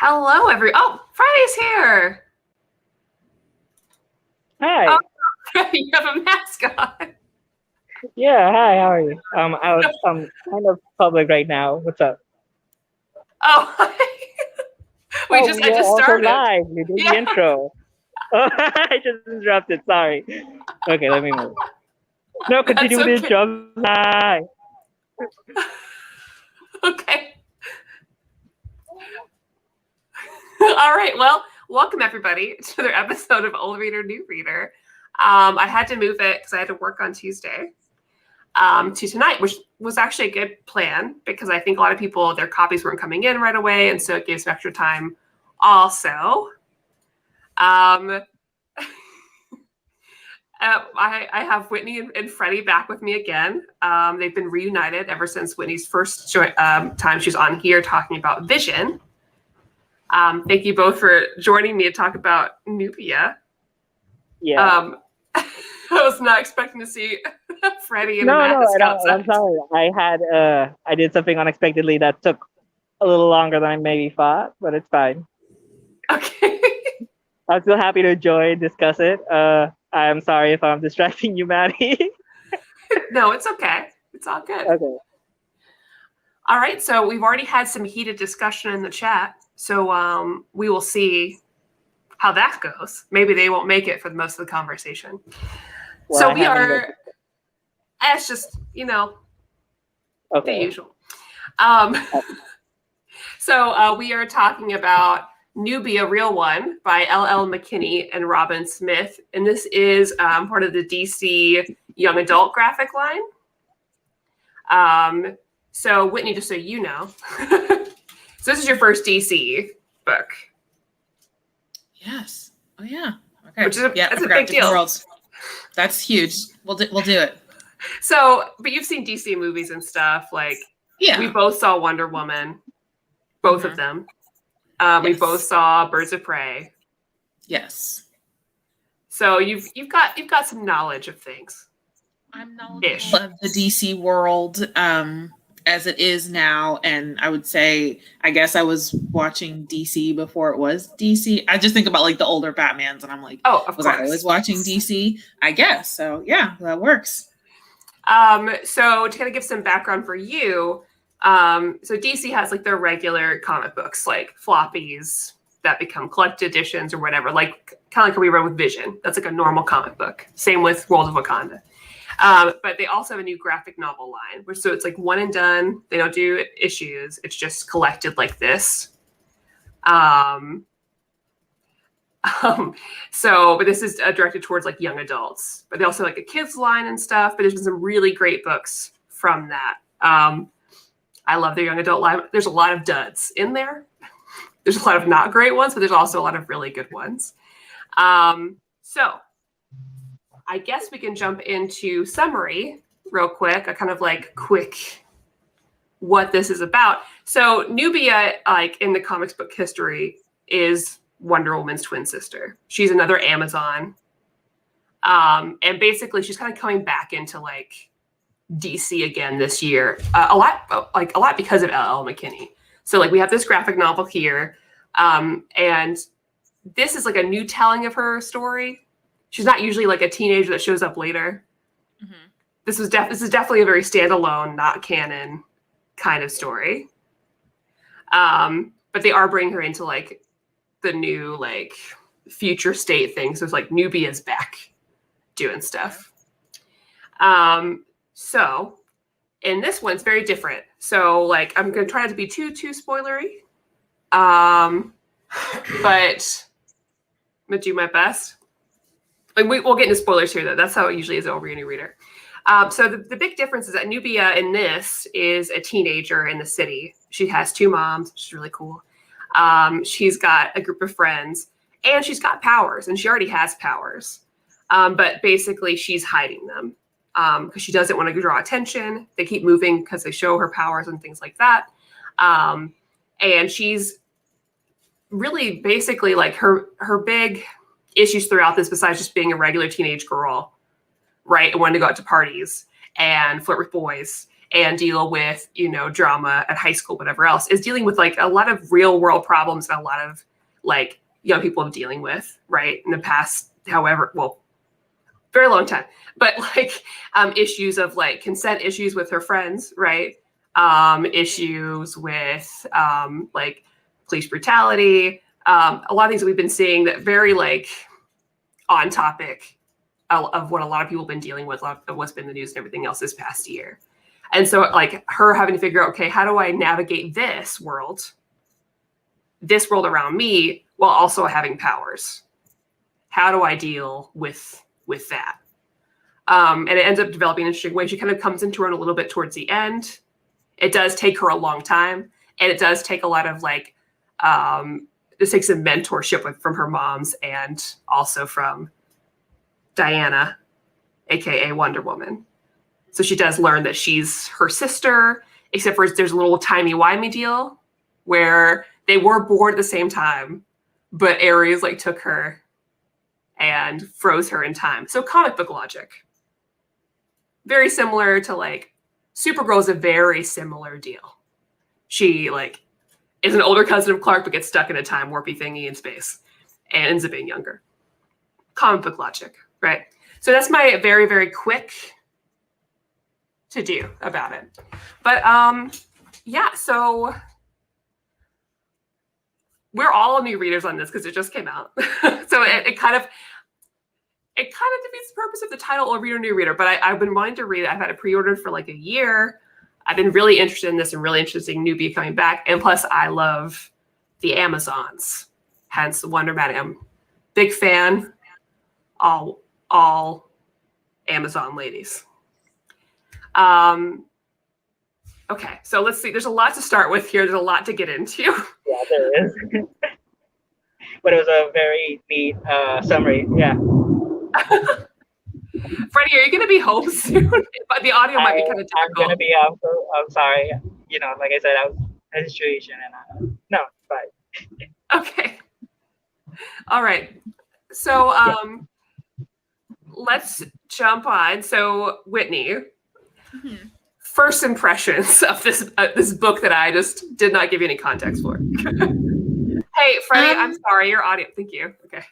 Hello, Freddie's here. Hi. Oh, you have a mask on. Yeah, hi, how are you? I'm kind of public right now. What's up? Oh, I just Also started. live. You did Yeah. the intro. Oh, I just interrupted. Sorry. Okay, let me move. No, continue with the Okay. intro. Hi. Okay. All right. Well, welcome everybody to another episode of Old Reader, New Reader. I had to move it because I had to work on Tuesday to tonight, which was actually a good plan because I think a lot of people, their copies weren't coming in right away. And so it gave some extra time also. I have Whitney and Freddie back with me again. They've been reunited ever since Whitney's first time she was on here talking about vision. Thank you both for joining me to talk about Nubia. Yeah. I was not expecting to see Freddie in a No, mask outside. I'm sorry. I did something unexpectedly that took a little longer than I maybe thought, but it's fine. Okay. I'm still happy to join, discuss it. I'm sorry if I'm distracting you, Maddie. No, it's okay. It's all good. Okay. All right. So we've already had some heated discussion in the chat. So we will see how that goes. Maybe they won't make it for most of the conversation. Well, So we are, it's just, the usual. So we are talking about Nubia Real One by L.L. McKinney and Robyn Smith. And this is part of the DC young adult graphic line. So Whitney, just so you know, so this is your first DC book. Yes. Oh yeah. Okay. Which is that's a big Different deal. Worlds. That's huge. We'll do it. So, but you've seen DC movies and stuff. Like, yeah, we both saw Wonder Woman, both of them. We both saw Birds of Prey. Yes. So you've got some knowledge of things. I'm knowledgeable of the DC world as it is now, and I would say I guess I was watching DC before it was DC. I just think about like the older Batmans, and I'm like, oh, of course. I always watching DC? I guess so. Yeah, that works. So to kind of give some background for you, so DC has like their regular comic books, like floppies that become collected editions or whatever, like kind of like how we read with Vision. That's like a normal comic book. Same with World of Wakanda. But they also have a new graphic novel line, so it's like one and done. They don't do issues. It's just collected like this. But this is directed towards like young adults, but they also have like a kids line and stuff. But there's been some really great books from that. I love their young adult line. There's a lot of duds in there. There's a lot of not great ones, but there's also a lot of really good ones. So I guess we can jump into summary real quick, a kind of like quick what this is about. So Nubia, like in the comics book history, is Wonder Woman's twin sister. She's another Amazon. And basically she's kind of coming back into like DC again this year. A lot because of L.L. McKinney. So like we have this graphic novel here. And this is like a new telling of her story. She's not usually like a teenager that shows up later. Mm-hmm. This is definitely a very standalone, not canon kind of story. But they are bringing her into like the new like future state thing. So it's like Nubia's back doing stuff. So in this one, it's very different. So like I'm gonna try not to be too spoilery. But I'm gonna do my best. Like we'll get into spoilers here, though. That's how it usually is over a new reader. So the big difference is that Nubia in this is a teenager in the city. She has two moms, which is really cool. She's got a group of friends, and she's got powers, and she already has powers. But basically, she's hiding them because she doesn't want to draw attention. They keep moving because they show her powers and things like that. And she's really basically like her big issues throughout this, besides just being a regular teenage girl, right, and wanting to go out to parties and flirt with boys, and deal with, drama at high school, whatever else, is dealing with like a lot of real world problems that a lot of like young people are dealing with, right? In the past, very long time, but like issues of like consent issues with her friends, right? Issues with like police brutality, a lot of things that we've been seeing that very like on topic of what a lot of people have been dealing with, a lot of what's been in the news and everything else this past year. And so like her having to figure out, okay, how do I navigate this world around me while also having powers? How do I deal with that? And it ends up developing in an interesting way. She kind of comes into her own a little bit towards the end. It does take her a long time, and it does take a lot of like, this takes some mentorship from her moms and also from Diana, aka Wonder Woman. So she does learn that she's her sister, except for there's a little timey-wimey deal where they were born at the same time, but Ares like took her and froze her in time. So comic book logic. Very similar to like Supergirl is a very similar deal. She like is an older cousin of Clark, but gets stuck in a time warpy thingy in space and ends up being younger. Comic book logic, right? So that's my very, very quick to do about it. But yeah, so we're all new readers on this because it just came out. So it kind of defeats the purpose of the title or reader new reader, but I've been wanting to read it. I've had it pre-ordered for like a year. I've been really interested in this and really interested in Nubia coming back. And plus I love the Amazons, hence Wonder Madam. Big fan, all Amazon ladies. Okay, so let's see. There's a lot to start with here. There's a lot to get into. Yeah, there is. But it was a very neat summary. Yeah. Freddie, are you going to be home soon? But the audio might be kind of difficult. I'm going to be out. So I'm sorry. Like I said, I was in a situation and no, it's fine. Okay. All right. So let's jump on. So Whitney, first impressions of this book that I just did not give you any context for. Hey, Freddie, I'm sorry, your audio. Thank you. Okay.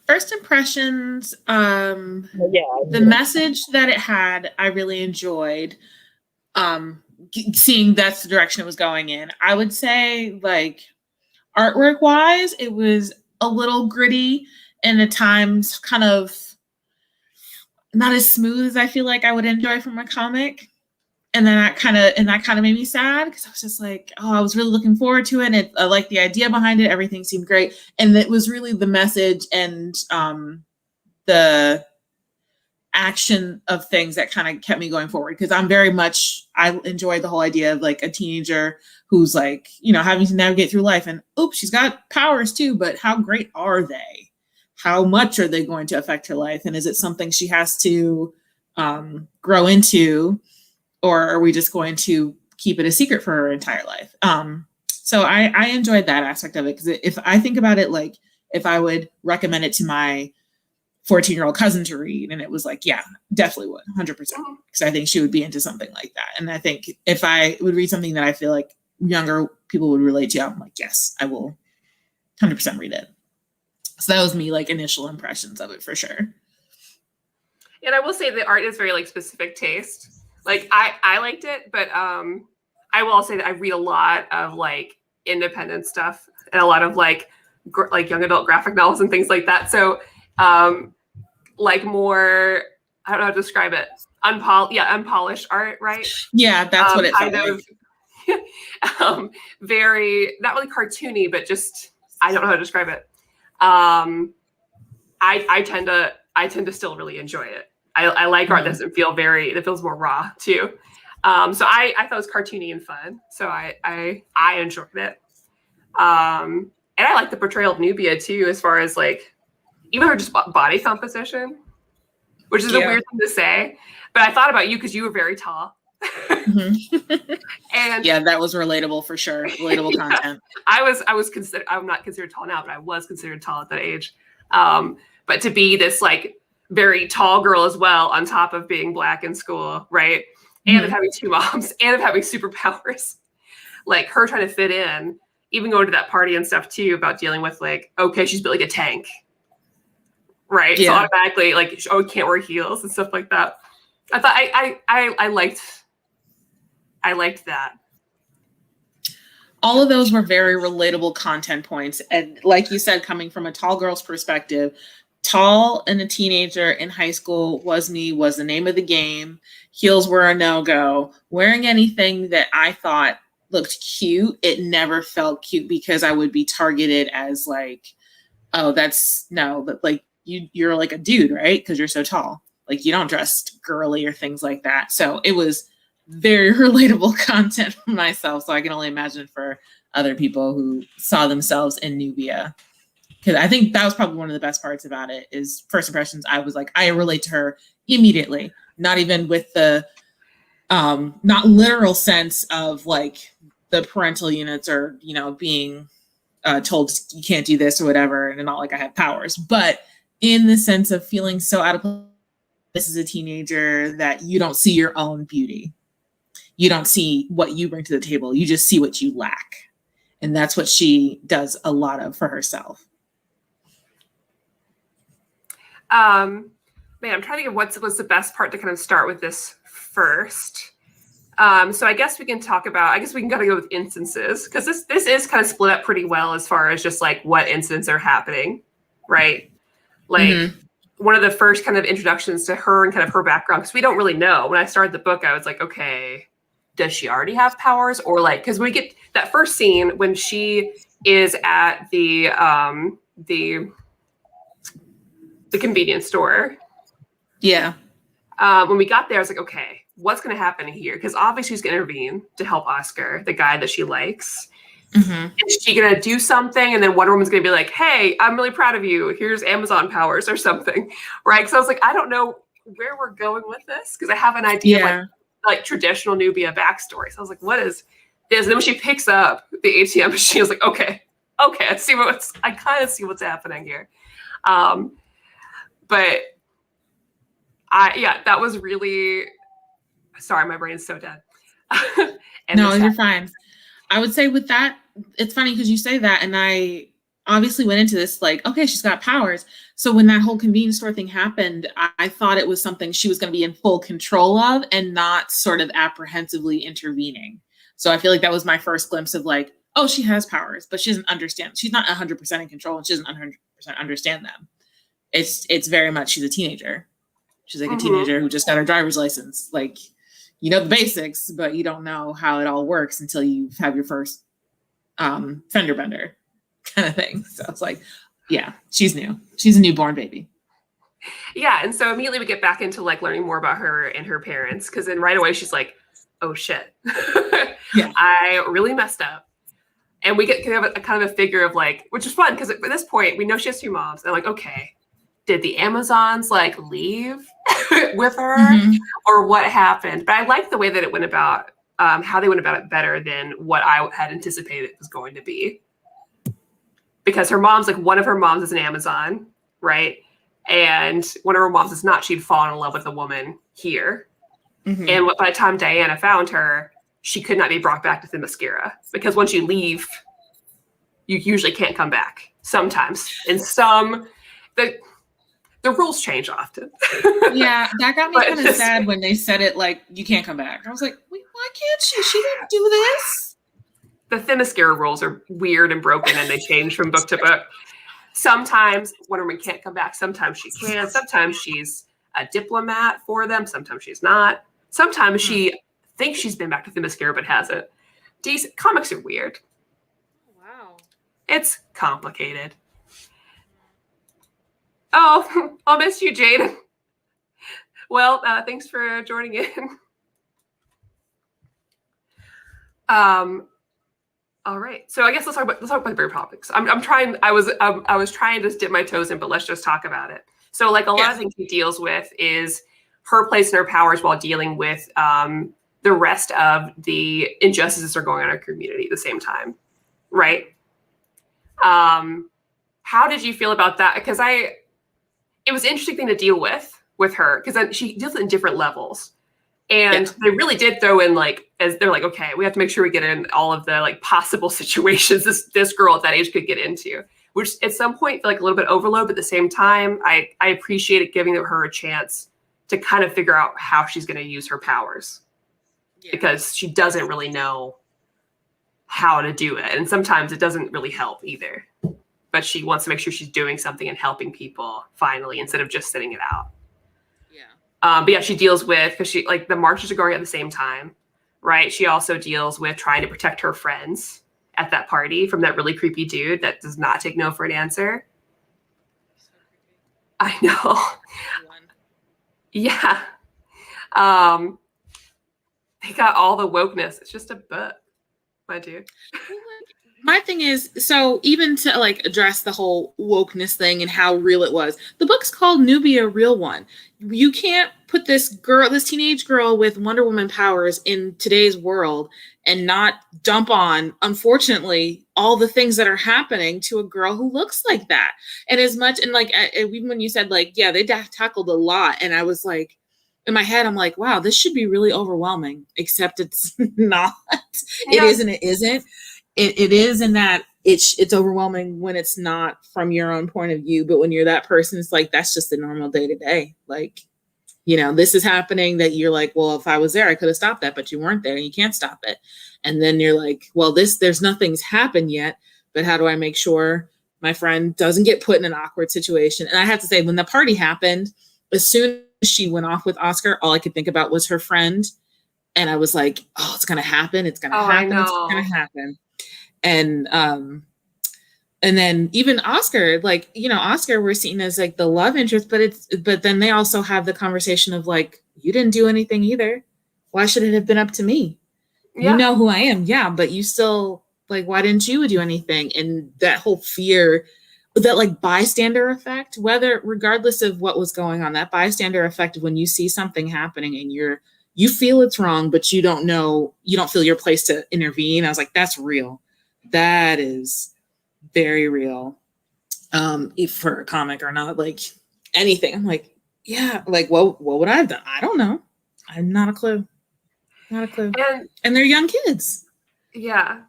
First impressions, the message that it had, I really enjoyed. Seeing that's the direction it was going in. I would say, like, artwork wise, it was a little gritty and at times kind of not as smooth as I feel like I would enjoy from a comic. And then that kind of made me sad because I was just like, oh, I was really looking forward to it. And I liked the idea behind it. Everything seemed great. And it was really the message and the action of things that kind of kept me going forward. Because I enjoyed the whole idea of like a teenager who's like, having to navigate through life and oops, she's got powers too, but how great are they? How much are they going to affect her life? And is it something she has to grow into? Or are we just going to keep it a secret for her entire life? So I enjoyed that aspect of it because if I think about it, like if I would recommend it to my 14-year-old cousin to read, and it was like, yeah, definitely would, 100%, because I think she would be into something like that. And I think if I would read something that I feel like younger people would relate to, I'm like, yes, I will 100% read it. So that was me, like initial impressions of it for sure. And I will say the art is very like specific taste. Like I liked it, but I will say that I read a lot of like independent stuff and a lot of like young adult graphic novels and things like that. So like more, I don't know how to describe it, unpolished art, right? Yeah, that's what it felt like. Very not really cartoony, but just I don't know how to describe it. I tend to still really enjoy it. I like art that doesn't feel that feels more raw too. So I thought it was cartoony and fun. So I enjoyed it. And I like the portrayal of Nubia too, as far as like, even her just body composition, which is a weird thing to say, but I thought about you because you were very tall. And yeah, that was relatable for sure. Relatable content. I'm not considered tall now, but I was considered tall at that age. But to be this like very tall girl as well, on top of being Black in school, right? and of having two moms and of having superpowers. Like her trying to fit in, even going to that party and stuff too, about dealing with like, okay, she's built like a tank. Right. Yeah. So automatically like, oh, can't wear heels and stuff like that. I thought I liked that. All of those were very relatable content points. And like you said, coming from a tall girl's perspective, tall and a teenager in high school was the name of the game. Heels were a no-go. Wearing anything that I thought looked cute, it never felt cute because I would be targeted as like, oh, like you're like a dude, right? Because you're so tall. Like you don't dress girly or things like that. So it was very relatable content for myself. So I can only imagine for other people who saw themselves in Nubia. Because I think that was probably one of the best parts about it is first impressions. I was like, I relate to her immediately, not even with the not literal sense of like the parental units or, being told you can't do this or whatever. And not like I have powers, but in the sense of feeling so out of place. This is a teenager that you don't see your own beauty. You don't see what you bring to the table. You just see what you lack. And that's what she does a lot of for herself. Man, I'm trying to think of what was the best part to kind of start with this first. So I guess we can kind of go with instances because this is kind of split up pretty well as far as just like what incidents are happening, right? Like one of the first kind of introductions to her and kind of her background, because we don't really know. When I started the book, I was like, okay, does she already have powers? Or like, because we get that first scene when she is at the convenience store. Yeah. When we got there, I was like, okay, what's going to happen here? Because obviously she's going to intervene to help Oscar, the guy that she likes. Is she going to do something? And then Wonder Woman's going to be like, hey, I'm really proud of you. Here's Amazon powers or something. Right. So I was like, I don't know where we're going with this because I have an idea of like traditional Nubia backstory. So I was like, what is this? And then when she picks up the ATM machine, I was like, okay, I kind of see what's happening here. But that was really, sorry, my brain's so dead. No, you're fine. I would say with that, it's funny because you say that, and I obviously went into this like, okay, she's got powers. So when that whole convenience store thing happened, I thought it was something she was going to be in full control of and not sort of apprehensively intervening. So I feel like that was my first glimpse of like, oh, she has powers, but she doesn't understand. She's not 100% in control, and she doesn't 100% understand them. It's very much she's a teenager. She's like a teenager who just got her driver's license. Like, you know the basics, but you don't know how it all works until you have your first fender bender kind of thing. So it's like, yeah, she's new. She's a newborn baby. Yeah, and so immediately we get back into like learning more about her and her parents, because then right away she's like, oh shit, yeah, I really messed up. And we get kind of a figure of like, which is fun because at this point we know she has two moms. And like, okay, did the Amazons like leave with her or what happened? But I like the way that it went about, how they went about it better than what I had anticipated it was going to be. Because her mom's like, one of her moms is an Amazon, right? And one of her moms is not. She'd fallen in love with a woman here. And by the time Diana found her, she could not be brought back to Themyscira, because once you leave, you usually can't come back. Sometimes, and the rules change often. Yeah, that got me kind of sad when they said it like, you can't come back. I was like, wait, why can't she? She didn't do this. The Themyscira rules are weird and broken, and they change from book to book. Sometimes Wonder Woman can't come back. Sometimes she can. Sometimes she's a diplomat for them. Sometimes she's not. Sometimes she thinks she's been back to Themyscira but hasn't. Comics are weird. Wow. It's complicated. Oh, I'll miss you, Jade. Well, thanks for joining in. All right. So I guess let's talk about the bigger topics. I'm trying. I was trying to dip my toes in, but let's just talk about it. So like a lot of things he deals with is her place and her powers while dealing with the rest of the injustices that are going on in our community at the same time, right? How did you feel about that? Because it was an interesting thing to deal with her, because she deals it in different levels. And they really did throw in like, as they're like, okay, we have to make sure we get in all of the like possible situations this girl at that age could get into, which at some point feel like a little bit overload, but at the same time, I appreciated giving her a chance to kind of figure out how she's going to use her powers because she doesn't really know how to do it. And sometimes it doesn't really help either, but she wants to make sure she's doing something and helping people finally, instead of just sitting it out. But yeah, she deals with, because she like the marches are going at the same time, right? She also deals with trying to protect her friends at that party from that really creepy dude that does not take no for an answer. So I know. Yeah. They got all the wokeness. It's just a book, my dude. My thing is, so even to like address the whole wokeness thing and how real it was, the book's called Nubia, Real One. You can't put this teenage girl with Wonder Woman powers in today's world and not dump on, unfortunately, all the things that are happening to a girl who looks like that. And as much, and like, even when you said like, yeah, they tackled a lot. And I was like, in my head, I'm like, wow, this should be really overwhelming, except it's not. It is and it isn't. It is in that it's overwhelming when it's not from your own point of view, but when you're that person, it's like, that's just the normal day to day. Like, you know, this is happening that you're like, well, if I was there, I could have stopped that, but you weren't there and you can't stop it. And then you're like, well, there's nothing's happened yet, but how do I make sure my friend doesn't get put in an awkward situation? And I have to say, when the party happened, as soon as she went off with Oscar, all I could think about was her friend. And I was like, oh, it's going to happen. It's going to happen. It's going to happen. And then even Oscar, like, you know, Oscar we're seen as like the love interest, but then they also have the conversation of like, you didn't do anything either. Why should it have been up to me? Yeah. You know who I am. Yeah. But you still like, why didn't you do anything? And that whole fear, that like bystander effect, regardless of what was going on, that bystander effect, when you see something happening and you feel it's wrong, but you don't feel your place to intervene. I was like, that's real. That is very real. If for a comic or not, like anything. I'm like, yeah, like what would I have done? I don't know. I have not a clue. Not a clue. And they're young kids. Yeah.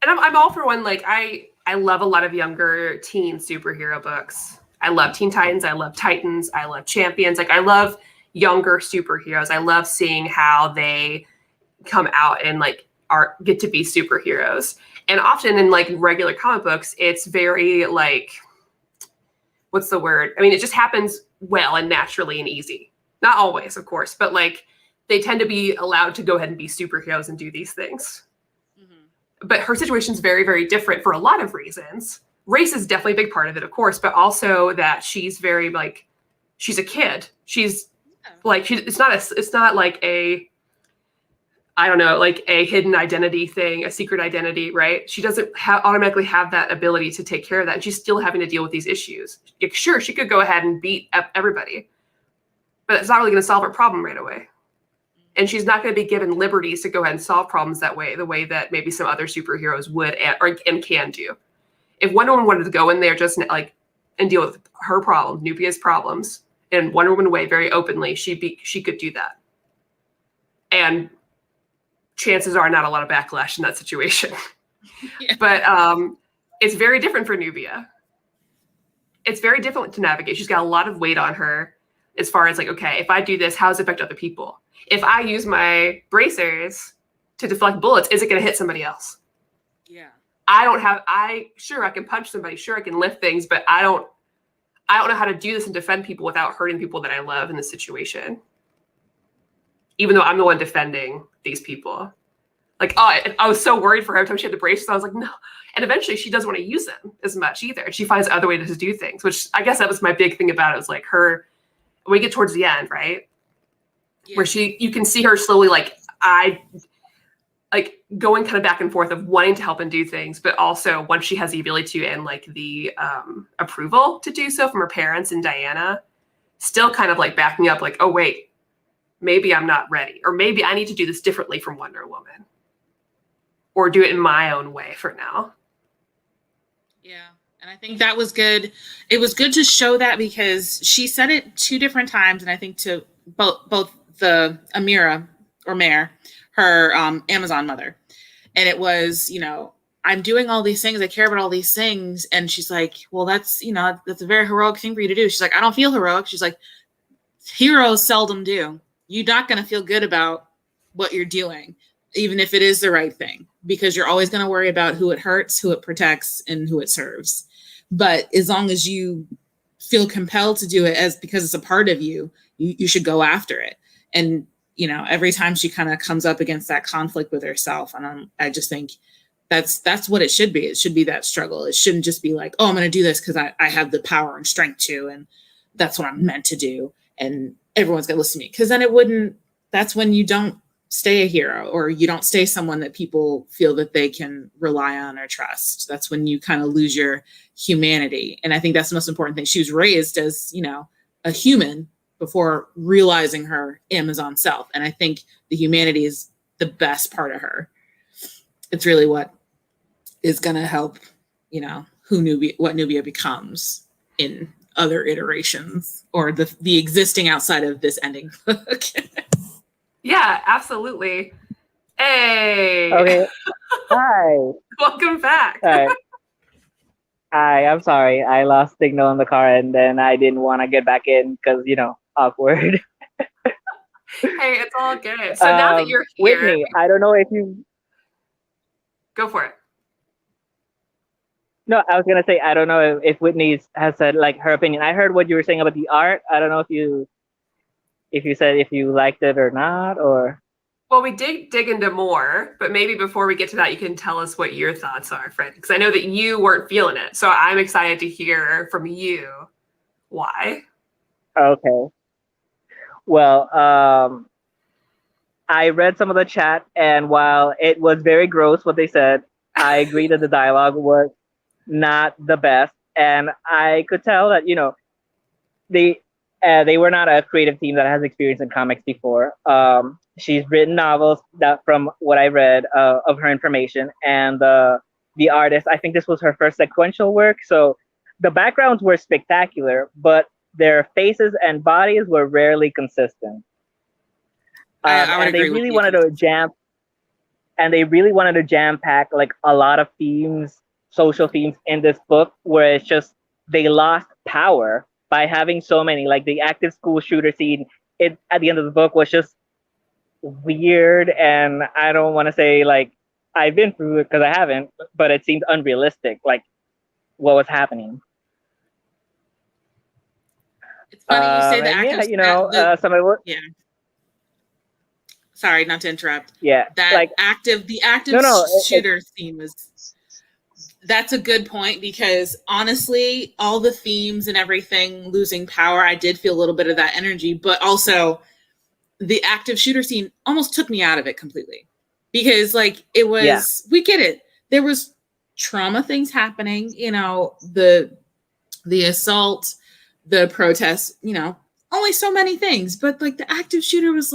And I'm all for one. Like I love a lot of younger teen superhero books. I love Teen Titans. I love Titans. I love Champions. Like I love younger superheroes. I love seeing how they come out and like get to be superheroes. And often in like regular comic books, it's very like, what's the word? I mean, it just happens well and naturally and easy. Not always, of course, but like they tend to be allowed to go ahead and be superheroes and do these things. Mm-hmm. But her situation is very, very different for a lot of reasons. Race is definitely a big part of it, of course, but also that she's very like, she's a kid. She's like, it's not like a, I don't know, like a hidden identity thing, a secret identity, right? She doesn't automatically have that ability to take care of that. And she's still having to deal with these issues. Sure, she could go ahead and beat up everybody, but it's not really going to solve her problem right away. And she's not going to be given liberties to go ahead and solve problems that way, the way that maybe some other superheroes would and can do. If Wonder Woman wanted to go in there just like and deal with her problems, Nubia's problems, in Wonder Woman way very openly, she could do that. And chances are not a lot of backlash in that situation. Yeah. But it's very different for Nubia. It's very different to navigate. She's got a lot of weight on her as far as like, okay, if I do this, how does it affect other people? If I use my bracers to deflect bullets, is it going to hit somebody else? Yeah. Sure, I can punch somebody. Sure, I can lift things, but I don't know how to do this and defend people without hurting people that I love in this situation. Even though I'm the one defending these people. Like, I was so worried for her every time she had the braces. I was like, no. And eventually she doesn't want to use them as much either. And she finds other ways to do things, which I guess that was my big thing about it, was like her, when we get towards the end, right? Yeah. Where you can see her slowly going kind of back and forth of wanting to help and do things, but also once she has the ability to and like the approval to do so from her parents and Diana, still kind of like backing up like, oh, wait. Maybe I'm not ready, or maybe I need to do this differently from Wonder Woman, or do it in my own way for now. Yeah. And I think that was good. It was good to show that because she said it 2 different times. And I think to both the Amira, or Mare, her Amazon mother. And it was, I'm doing all these things. I care about all these things. And she's like, well, that's a very heroic thing for you to do. She's like, I don't feel heroic. She's like, heroes seldom do. You're not going to feel good about what you're doing, even if it is the right thing, because you're always going to worry about who it hurts, who it protects, and who it serves. But as long as you feel compelled to do it because it's a part of you, you should go after it. And, every time she kind of comes up against that conflict with herself, and I just think that's what it should be. It should be that struggle. It shouldn't just be like, oh, I'm going to do this because I have the power and strength to, and that's what I'm meant to do. And everyone's going to listen to me. Because then that's when you don't stay a hero, or you don't stay someone that people feel that they can rely on or trust. That's when you kind of lose your humanity. And I think that's the most important thing. She was raised as, a human before realizing her Amazon self. And I think the humanity is the best part of her. It's really what is going to help, what Nubia becomes in other iterations, or the existing outside of this ending book. Yeah, absolutely. Hey. Okay. Hi. Welcome back. Hi. Hi, I'm sorry. I lost signal in the car, and then I didn't want to get back in because, awkward. Hey, it's all good. So now that you're here. Whitney, I don't know if you... Go for it. No, I was going to say, I don't know if Whitney has said, her opinion. I heard what you were saying about the art. I don't know if you said if you liked it or not, or... Well, we did dig into more, but maybe before we get to that, you can tell us what your thoughts are, Fred, because I know that you weren't feeling it. So I'm excited to hear from you why. Okay. Well, I read some of the chat, and while it was very gross what they said, I agree that the dialogue was not the best. And I could tell that, they were not a creative team that has experience in comics before. She's written novels that, from what I read of her information, and the artist, I think this was her first sequential work. So the backgrounds were spectacular, but their faces and bodies were rarely consistent. I would agree they really wanted to jam pack a lot of themes, social themes in this book, where it's just they lost power by having so many. The active school shooter scene at the end of the book was just weird, and I don't want to say I've been through it because I haven't, but it seemed unrealistic, what was happening. It's funny you say the active. Some of it. Yeah. Sorry, not to interrupt. Yeah, the active shooter theme is. That's a good point, because honestly, all the themes and everything losing power, I did feel a little bit of that energy, but also the active shooter scene almost took me out of it completely, because it was, we get it. There was trauma things happening, the assault, the protests, only so many things, but the active shooter was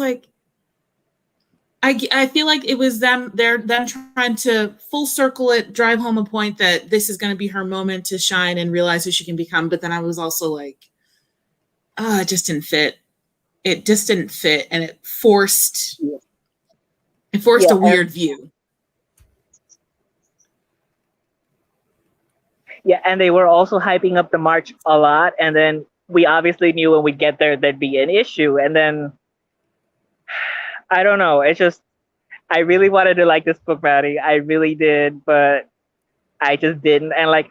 I feel like it was them trying to full circle it, drive home a point that this is going to be her moment to shine and realize who she can become. But then I was also it just didn't fit. It just didn't fit, and it forced a weird view. Yeah, and they were also hyping up the march a lot, and then we obviously knew when we get there there'd be an issue, and then I don't know. It's just, I really wanted to like this book, Maddie. I really did, but I just didn't. And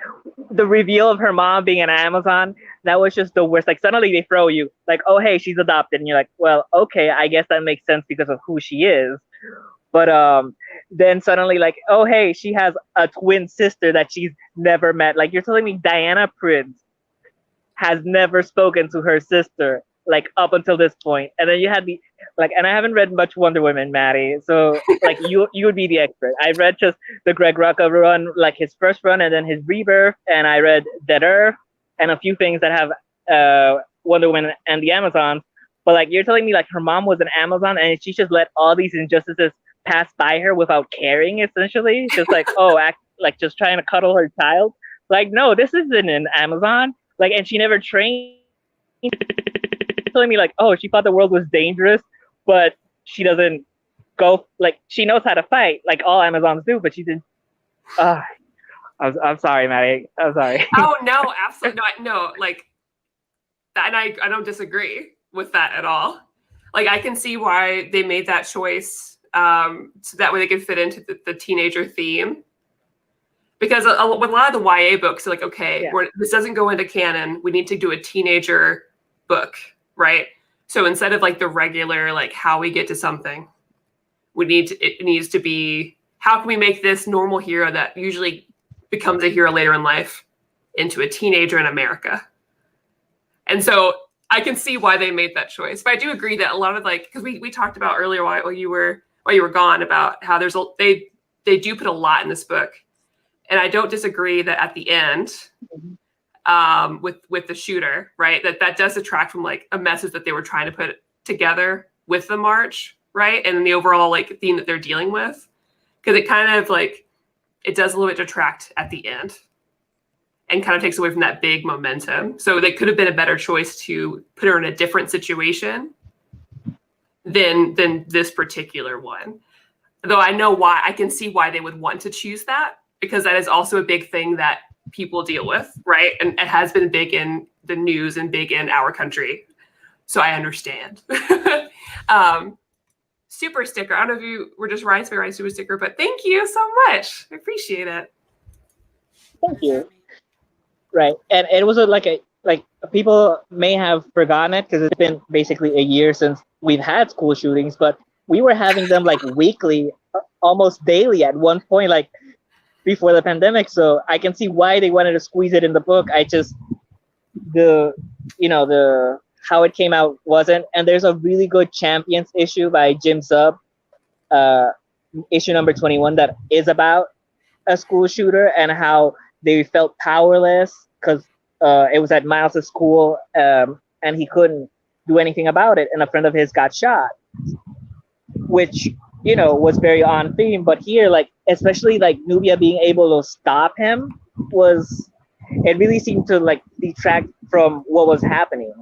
the reveal of her mom being an Amazon, that was just the worst. Suddenly they throw you oh, hey, she's adopted. And you're like, well, okay, I guess that makes sense because of who she is. But then suddenly oh, hey, she has a twin sister that she's never met. You're telling me Diana Prince has never spoken to her sister up until this point, and then you had the and I haven't read much Wonder Woman, Maddie, so you would be the expert. I read just the Greg Rucka run, his first run, and then his Rebirth, and I read Dead Earth and a few things that have Wonder Woman and the Amazons, but you're telling me her mom was an Amazon and she just let all these injustices pass by her without caring, essentially, just just trying to cuddle her child. No, this isn't an Amazon, and she never trained. Telling me oh, she thought the world was dangerous, but she doesn't go, like, she knows how to fight, like all Amazons do, but she didn't. I'm sorry, Maddie. I'm sorry. Oh no, absolutely no. Like, and I don't disagree with that at all. Like, I can see why they made that choice, so that way they could fit into the teenager theme. Because with a lot of the YA books, like, okay, this doesn't go into canon. We need to do a teenager book, right? So instead of like the regular, like how we get to something, it needs to be, how can we make this normal hero that usually becomes a hero later in life into a teenager in America? And so I can see why they made that choice. But I do agree that a lot of, like, because we talked about earlier while you were gone about how they do put a lot in this book. And I don't disagree that at the end, with the shooter, right, that does detract from like a message that they were trying to put together with the march, right, and the overall like theme that they're dealing with, because it kind of like it does a little bit detract at the end, and kind of takes away from that big momentum. So they could have been a better choice to put her in a different situation than this particular one. Though I know why, I can see why they would want to choose that, because that is also a big thing that people deal with, right? And it has been big in the news and big in our country. So I understand. Super sticker. I don't know if you were just right super sticker, but thank you so much. I appreciate it. Thank you. Right. And it was like people may have forgotten it because it's been basically a year since we've had school shootings, but we were having them like weekly, almost daily at one point, like before the pandemic. So I can see why they wanted to squeeze it in the book. I just, the how it came out wasn't. And there's a really good Champions issue by Jim Zub, issue number 21, that is about a school shooter and how they felt powerless because it was at Miles' school, and he couldn't do anything about it. And a friend of his got shot, which, was very on theme. But here, like, especially like Nubia being able to stop him it really seemed to like detract from what was happening.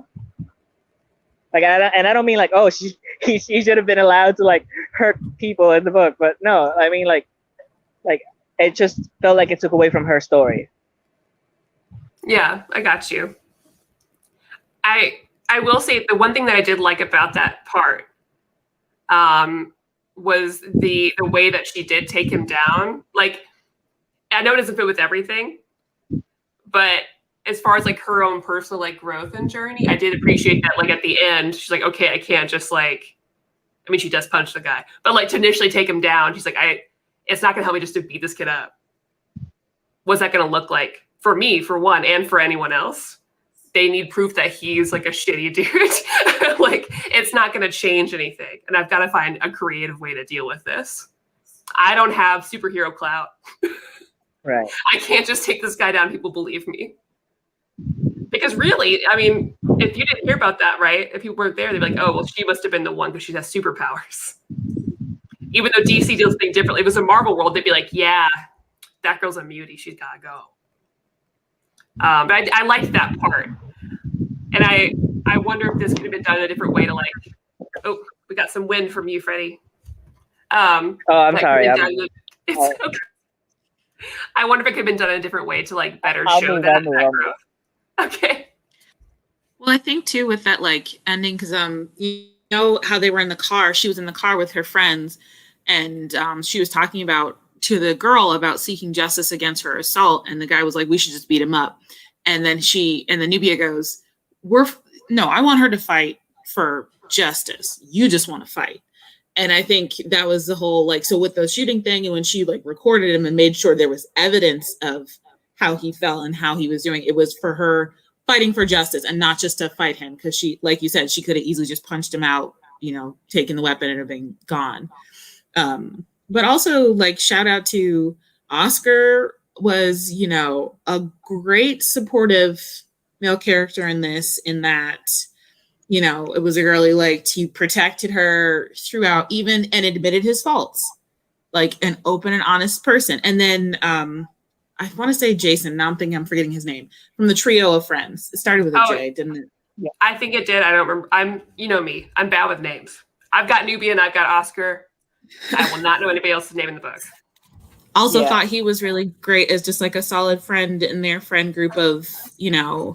Like, and I don't mean like, oh, she should have been allowed to like hurt people in the book, but no, I mean like it just felt like it took away from her story. Yeah, I got you. I will say the one thing that I did like about that part was the way that she did take him down. Like, I know it doesn't fit with everything, but as far as like her own personal like growth and journey, I did appreciate that. Like at the end, she's like, okay, I can't just like, I mean, she does punch the guy, but like to initially take him down, she's like, it's not gonna help me just to beat this kid up. What's that gonna look like for me, for one, and for anyone else? They need proof that he's like a shitty dude. Like, it's not going to change anything. And I've got to find a creative way to deal with this. I don't have superhero clout. Right. I can't just take this guy down. People believe me. Because really, I mean, if you didn't hear about that, right? If you weren't there, they'd be like, oh, well, she must have been the one because she has superpowers. Even though DC deals things differently. If it was a Marvel world, they'd be like, yeah, that girl's a mutie. She's got to go. But I liked that part. And I wonder if this could have been done in a different way to like, oh, we got some wind from you, Freddie. I'm sorry. It's okay. I wonder if it could have been done in a different way to like better show that growth. Okay. Well, I think too with that like ending, because you know how they were in the car. She was in the car with her friends, and she was talking to the girl about seeking justice against her assault, and the guy was like, we should just beat him up. And then Nubia goes, I want her to fight for justice. You just want to fight. And I think that was the whole, like, so with the shooting thing, and when she like recorded him and made sure there was evidence of how he felt and how he was doing, it was for her fighting for justice and not just to fight him. Because she, like you said, she could have easily just punched him out, taken the weapon and have been gone. But also, like, shout out to Oscar was, a great supportive male character in this, in that, it was a girl he liked. He protected her throughout, even, and admitted his faults, like an open and honest person. And then I want to say Jason, now I'm forgetting his name, from the trio of friends. It started with a J, didn't it? Yeah. I think it did. I don't remember. You know me. I'm bad with names. I've got Nubia and I've got Oscar. I will not know anybody else's name in the book. Also thought he was really great as just like a solid friend in their friend group of, you know,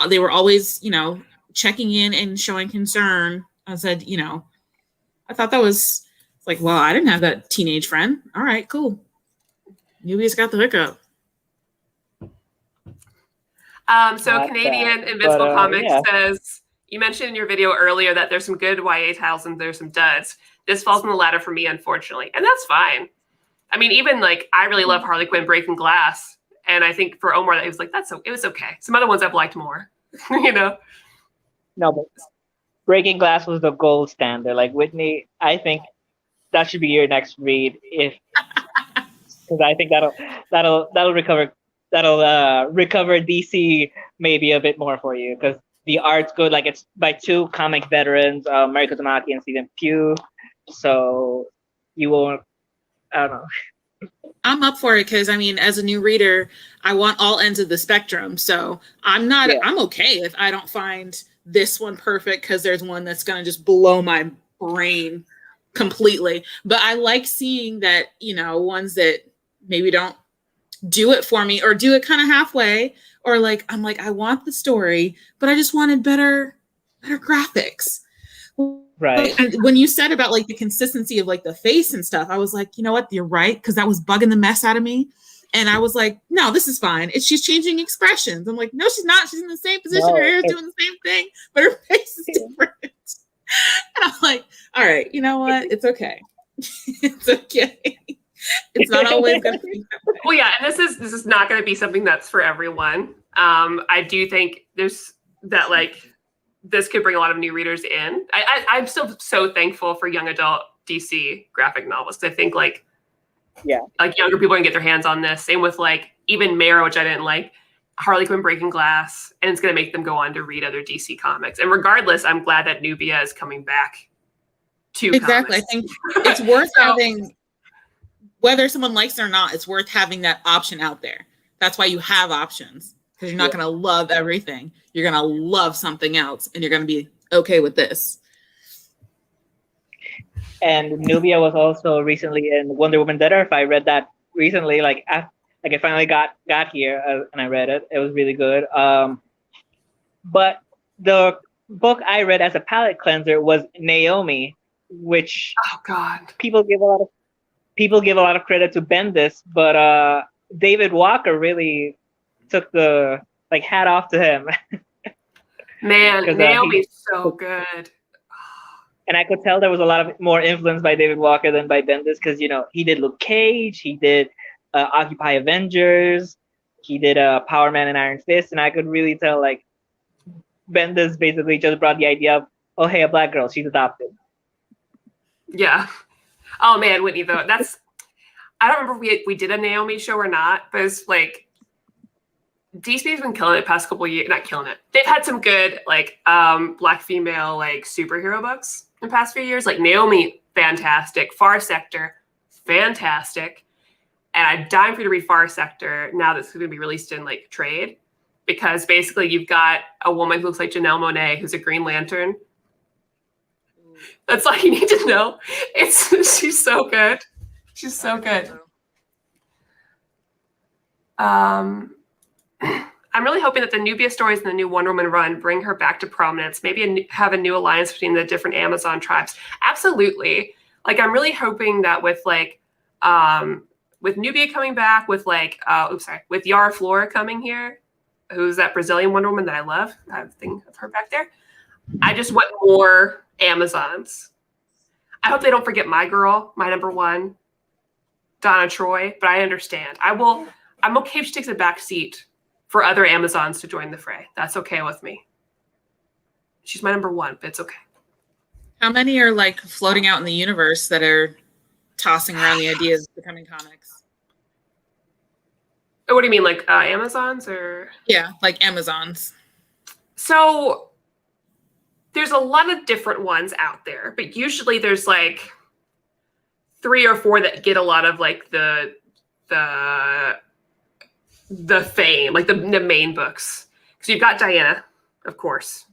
they were always, you know, checking in and showing concern. I said, you know, I thought that was like, well, I didn't have that teenage friend. All right, cool. Nubia's got the hookup. So Canadian Invincible Comics says, you mentioned in your video earlier that there's some good YA titles and there's some duds. This falls in the latter for me, unfortunately. And that's fine. I mean, even like, I really love Harley Quinn Breaking Glass. And I think for Omar, it was like, it was okay. Some other ones I've liked more, you know? No, but Breaking Glass was the gold standard. Like Whitney, I think that should be your next read, because I think that'll recover DC maybe a bit more for you, because the art's good. Like, it's by two comic veterans, Mariko Tamaki and Stephen Pugh. So you won't. I don't know. I'm up for it because, I mean, as a new reader, I want all ends of the spectrum. So I'm okay if I don't find this one perfect because there's one that's going to just blow my brain completely. But I like seeing that, you know, ones that maybe don't do it for me or do it kind of halfway, or like, I'm like, I want the story, but I just wanted better graphics. Right. And when you said about like the consistency of like the face and stuff, I was like, you know what, you're right, because that was bugging the mess out of me. And I was like, no, this is fine. She's changing expressions. I'm like, no, she's not. She's in the same position. Her hair is doing the same thing, but her face is different. And I'm like, all right, you know what? It's okay. It's okay. It's not always going to be. Well, yeah, and this is not going to be something that's for everyone. I do think there's that, like, this could bring a lot of new readers in. I'm still so thankful for young adult DC graphic novels, because I think like younger people can get their hands on this. Same with like even Mara, which I didn't like, Harley Quinn Breaking Glass, and it's going to make them go on to read other DC comics. And regardless, I'm glad that Nubia is coming back to exactly. comics. I think it's worth having, whether someone likes it or not, it's worth having that option out there. That's why you have options, because you're not going to love everything. You're going to love something else, and you're going to be okay with this. And Nubia was also recently in Wonder Woman Dead Earth. I read that recently, like I finally got here and I read it. It was really good. But the book I read as a palate cleanser was Naomi, which people give a lot of credit to Bendis, but David Walker really took the hat off to him. Man, Naomi's so good. And I could tell there was a lot of more influence by David Walker than by Bendis, because, you know, he did Luke Cage, he did Occupy Avengers, he did Power Man and Iron Fist, and I could really tell, like, Bendis basically just brought the idea of, oh, hey, a black girl, she's adopted. Yeah. Oh, man, Whitney, though, I don't remember if we did a Naomi show or not, but it's like, DC's been killing it the past couple of years. Not killing it. They've had some good, like, black female, like, superhero books in the past few years. Like, Naomi, fantastic. Far Sector, fantastic. And I'm dying for you to read Far Sector now that's going to be released in, like, trade. Because basically you've got a woman who looks like Janelle Monáe, who's a Green Lantern. That's all you need to know. She's so good. She's so good. I'm really hoping that the Nubia stories and the new Wonder Woman run bring her back to prominence. Maybe have a new alliance between the different Amazon tribes. Absolutely. Like, I'm really hoping that with like, with Nubia coming back, with like, with Yara Flora coming here, who's that Brazilian Wonder Woman that I love. I have a thing of her back there. I just want more Amazons. I hope they don't forget my girl, my number one, Donna Troy, but I understand. I'm okay if she takes a back seat for other Amazons to join the fray. That's okay with me. She's my number one, but it's okay. How many are like floating out in the universe that are tossing around the ideas of becoming comics? What do you mean, like Amazons or? Yeah, like Amazons. So there's a lot of different ones out there, but usually there's like 3 or 4 that get a lot of like the fame, like the main books. So you've got Diana, of course,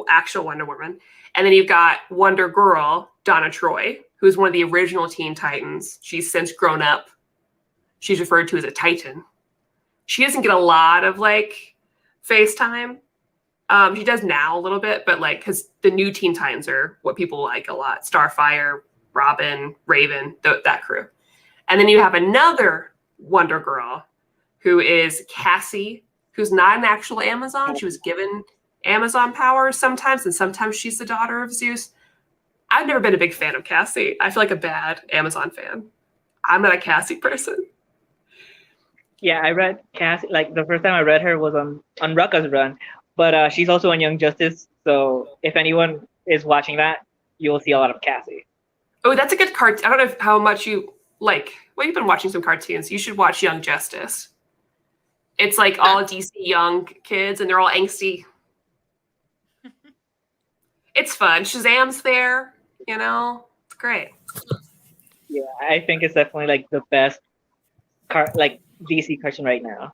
actual Wonder Woman. And then you've got Wonder Girl, Donna Troy. who's one of the original Teen Titans. She's since grown up. She's referred to as a Titan. She doesn't get a lot of like FaceTime. She does now a little bit, but like, because the new Teen Titans are what people like a lot. Starfire, Robin, Raven, that crew. And then you have another Wonder Girl who is Cassie, who's not an actual Amazon. She was given Amazon powers sometimes, and sometimes she's the daughter of Zeus. I've never been a big fan of Cassie. I feel like a bad Amazon fan. I'm not a Cassie person. Yeah, I read Cassie, like the first time I read her was on Rucka's run, but she's also on Young Justice, so if anyone is watching that, you'll see a lot of Cassie. Oh, that's a good cartoon. I don't know how much you like. Well, you've been watching some cartoons. You should watch Young Justice. It's like all DC young kids, and they're all angsty. It's fun. Shazam's there, you know? It's great. Yeah, I think it's definitely like the best DC cartoon right now.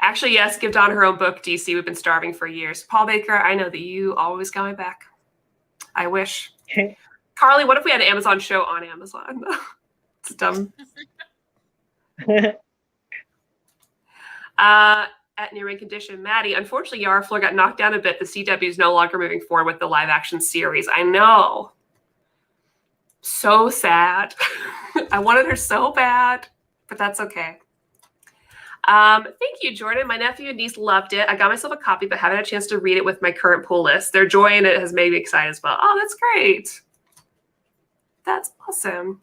Actually, yes, give Dawn her own book, DC. We've been starving for years. Paul Baker, I know that you always got my back. I wish. Carly, what if we had an Amazon show on Amazon? It's dumb. At nearing condition, Maddie, unfortunately, Yara Flor got knocked down a bit. The CW is no longer moving forward with the live action series. I know. So sad. I wanted her so bad, but that's okay. Thank you, Jordan. My nephew and niece loved it. I got myself a copy, but haven't had a chance to read it with my current pull list. Their joy in it has made me excited as well. Oh, that's great. That's awesome.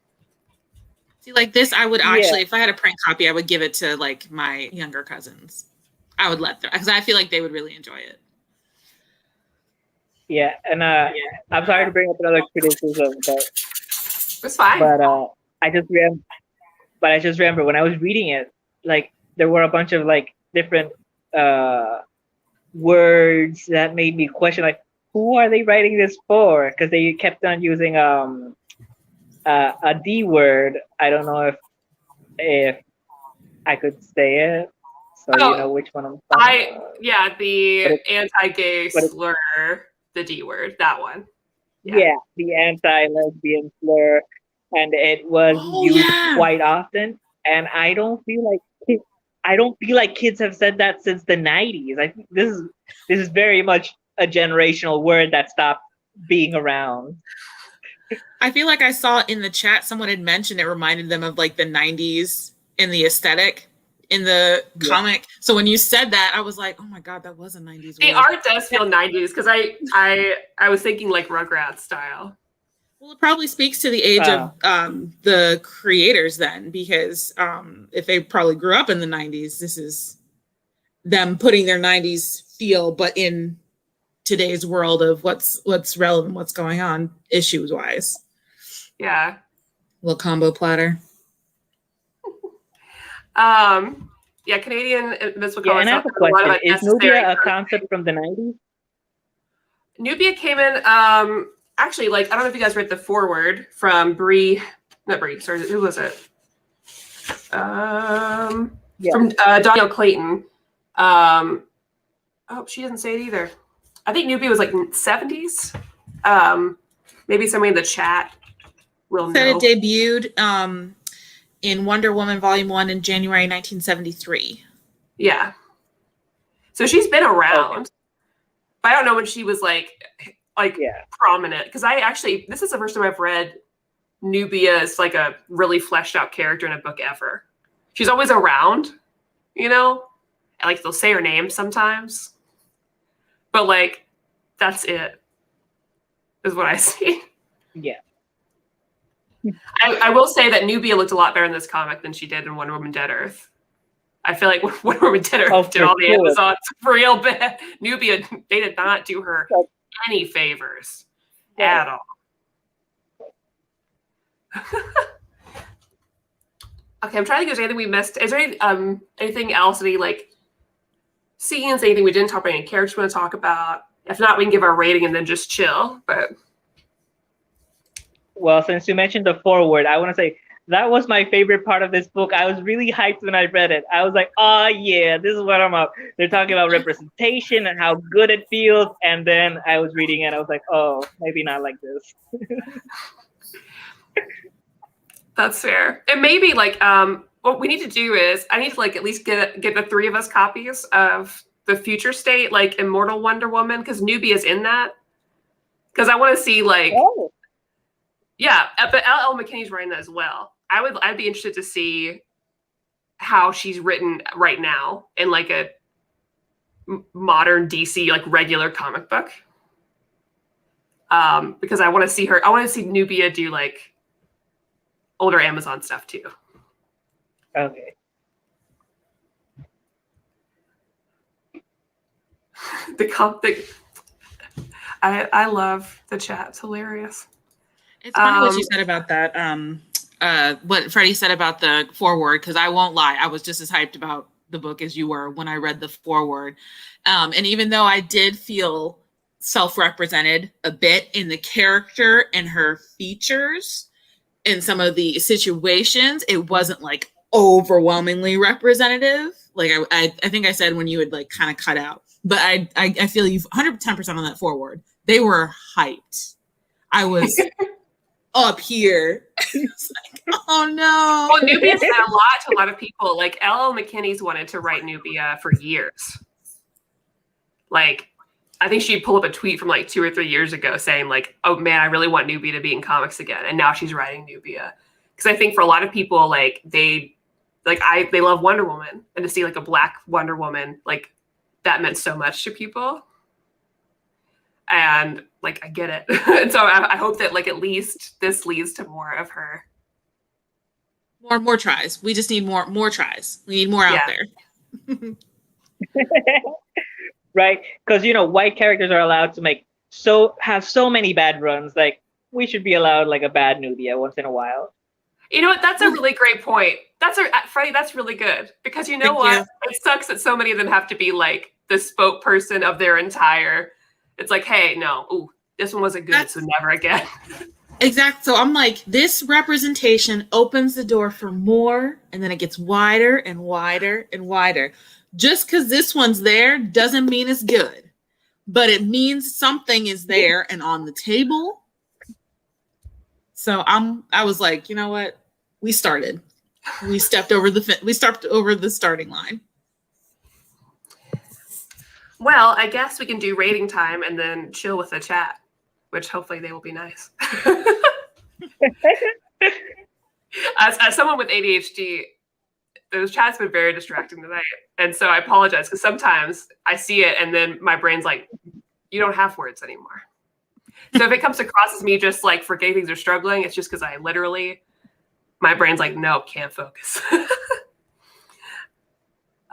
See, like this, I would actually, if I had a print copy, I would give it to like my younger cousins. I would let them, because I feel like they would really enjoy it. Yeah, and I'm sorry to bring up another criticism, but it's fine. But I just remember when I was reading it, like there were a bunch of like different words that made me question, like, who are they writing this for? Because they kept on using a D word. I don't know if I could say it. So you know which one I'm talking about. The anti-gay slur, the D word, that one. Yeah, the anti-lesbian slur, and it was used quite often. And I don't feel like kids have said that since the 90s. I think this is very much a generational word that stopped being around. I feel like I saw in the chat someone had mentioned it reminded them of like the 90s in the aesthetic in the comic. So when you said that, I was like, oh my God, that was a 90s The word. art does feel 90s because I was thinking like Rugrats style. Well, it probably speaks to the age of the creators then, because if they probably grew up in the 90s, this is them putting their 90s feel, but in today's world of what's relevant, what's going on issues wise. Yeah. Little combo platter. Canadian Mitzvah. Yeah, and I have a question. Is Nubia a concept from the 90s? Nubia came in, actually, like, I don't know if you guys read the foreword from who was it? From Danielle Clayton. She doesn't say it either. I think Nubia was like 70s. Maybe somebody in the chat will know. It debuted in Wonder Woman Volume 1 in January 1973. Yeah. So she's been around. Okay. But I don't know when she was prominent. Because this is the first time I've read Nubia as like a really fleshed out character in a book ever. She's always around, you know? And like they'll say her name sometimes. But like, that's it. Is what I see. Yeah. I will say that Nubia looked a lot better in this comic than she did in Wonder Woman Dead Earth. I feel like Wonder Woman Dead Earth did all the Amazons for real bad. Nubia, they did not do her any favors at all. Okay, I'm trying to think if there's anything we missed. Is there anything else, any like scenes, anything we didn't talk about, any characters we want to talk about? If not, we can give our rating and then just chill. But well, since you mentioned the foreword, I want to say That was my favorite part of this book. I was really hyped when I read it. I was like, oh yeah, this is what I'm up. They're talking about representation and how good it feels. And then I was reading it. I was like, oh, maybe not like this. That's fair. And maybe like what we need to do is I need to like at least get the three of us copies of the future state, like Immortal Wonder Woman, because Nubia is in that. Because I want to see like yeah, but L.L. McKinney's writing that as well. I'd be interested to see how she's written right now in like a modern DC like regular comic book. Because I want to see her. I want to see Nubia do like older Amazon stuff too. Okay. I love the chat. It's hilarious. It's funny what you said about that. What Freddie said about the foreword, because I won't lie, I was just as hyped about the book as you were when I read the foreword. And even though I did feel self-represented a bit in the character and her features in some of the situations, it wasn't like overwhelmingly representative. Like I think I said when you would like kind of cut out, but I feel you 110% on that foreword. They were hyped. I was up here. It's like, oh no. Well, Nubia's meant a lot to a lot of people. Like L.L. McKinney's wanted to write Nubia for years. Like, I think she pulled up a tweet from like 2 or 3 years ago saying like, oh man, I really want Nubia to be in comics again. And now she's writing Nubia. Because I think for a lot of people, like they love Wonder Woman, and to see like a Black Wonder Woman, like that meant so much to people. And like, I get it. And so I hope that like at least this leads to more of her. More tries. We just need more tries. We need more out there. Right? Because white characters are allowed to have so many bad runs. Like we should be allowed like a bad Nubia once in a while. You know what? That's a really great point. Freddie, that's really good. Because you know Thank what? you. It sucks that so many of them have to be like the spokesperson of their entire. It's like, hey, no, ooh, this one wasn't good, so never again. Exactly. So I'm like, this representation opens the door for more, and then it gets wider and wider and wider. Just because this one's there doesn't mean it's good, but it means something is there and on the table. So I was like, you know what? We stepped over the starting line. Well, I guess we can do rating time and then chill with the chat, which hopefully they will be nice. As someone with ADHD, those chats have been very distracting tonight. And so I apologize because sometimes I see it and then my brain's like, you don't have words anymore. So if it comes across as me just like forgetting things or struggling, it's just because my brain's like, nope, can't focus.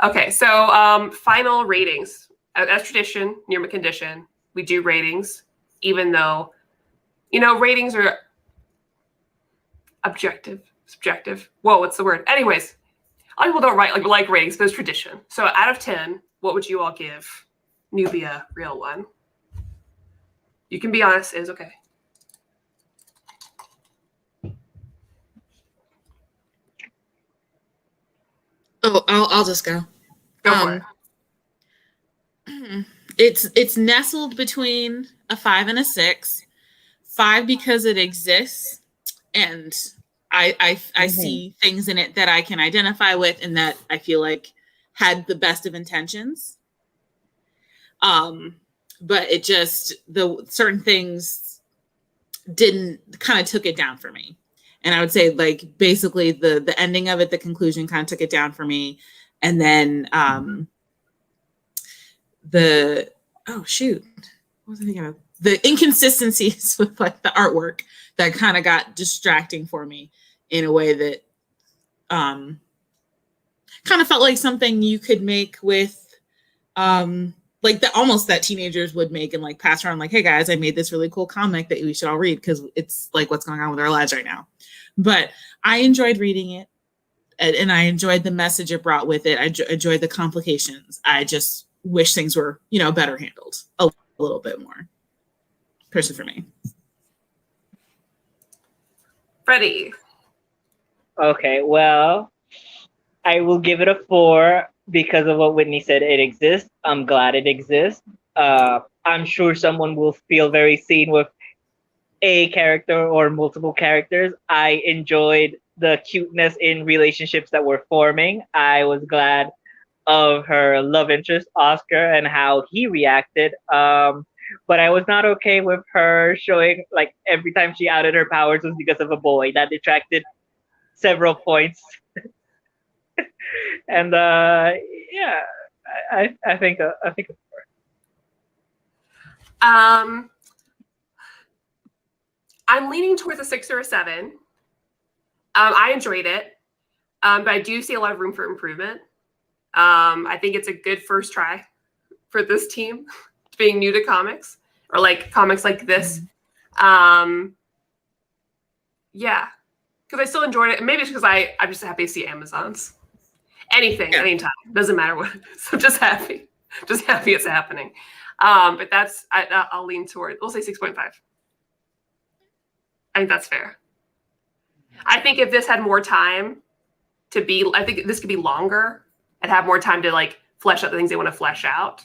Okay, so final ratings. As tradition, near my condition, we do ratings, even though, ratings are subjective. Whoa, what's the word? Anyways, a lot of people don't like ratings, but it's tradition. So out of 10, what would you all give Nubia Real One? You can be honest, it's okay. Oh, I'll just go. Go for it. It's nestled between a 5 and a 6. 5 because it exists, and I see things in it that I can identify with, and that I feel like had the best of intentions. But it just the certain things kind of took it down for me. And I would say like basically the ending of it, the conclusion kind of took it down for me. And then what was I thinking of? The inconsistencies with like the artwork that kind of got distracting for me in a way that kind of felt like something you could make with like almost that teenagers would make and like pass around like, hey guys, I made this really cool comic that we should all read because it's like what's going on with our lives right now. But I enjoyed reading it, and I enjoyed the message it brought with it. I enjoyed the complications. I just wish things were, better handled a little bit more. Person for me. Freddie. Okay, well, I will give it a 4 because of what Whitney said. It exists. I'm glad it exists. I'm sure someone will feel very seen with a character or multiple characters. I enjoyed the cuteness in relationships that were forming. I was glad of her love interest, Oscar, and how he reacted. But I was not okay with her showing, like, every time she outed her powers was because of a boy. That detracted several points. And yeah, I think I'm leaning towards a 6 or a 7. I enjoyed it, but I do see a lot of room for improvement. I think it's a good first try for this team, being new to comics or like comics like this. Yeah, because I still enjoyed it. And maybe it's because I'm just happy to see Amazons. Anything, anytime, doesn't matter what. So I'm just happy it's happening. But that's I'll lean toward. We'll say 6.5. I think that's fair. I think if this had more time to be, I think this could be longer and have more time to like flesh out the things they want to flesh out,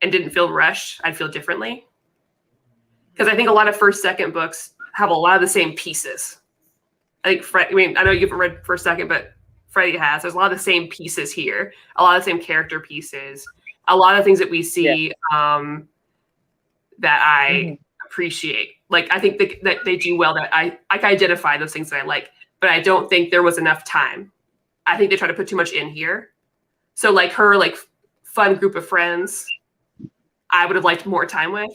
and didn't feel rushed, I'd feel differently. Because I think a lot of first, second books have a lot of the same pieces. I think I know you haven't read first, second, but Freddie has. There's a lot of the same pieces here, a lot of the same character pieces, a lot of things that we see that I appreciate. Like, I think that they do well, that I can identify those things that I like, but I don't think there was enough time. I think they try to put too much in here. So like her like fun group of friends, I would have liked more time with.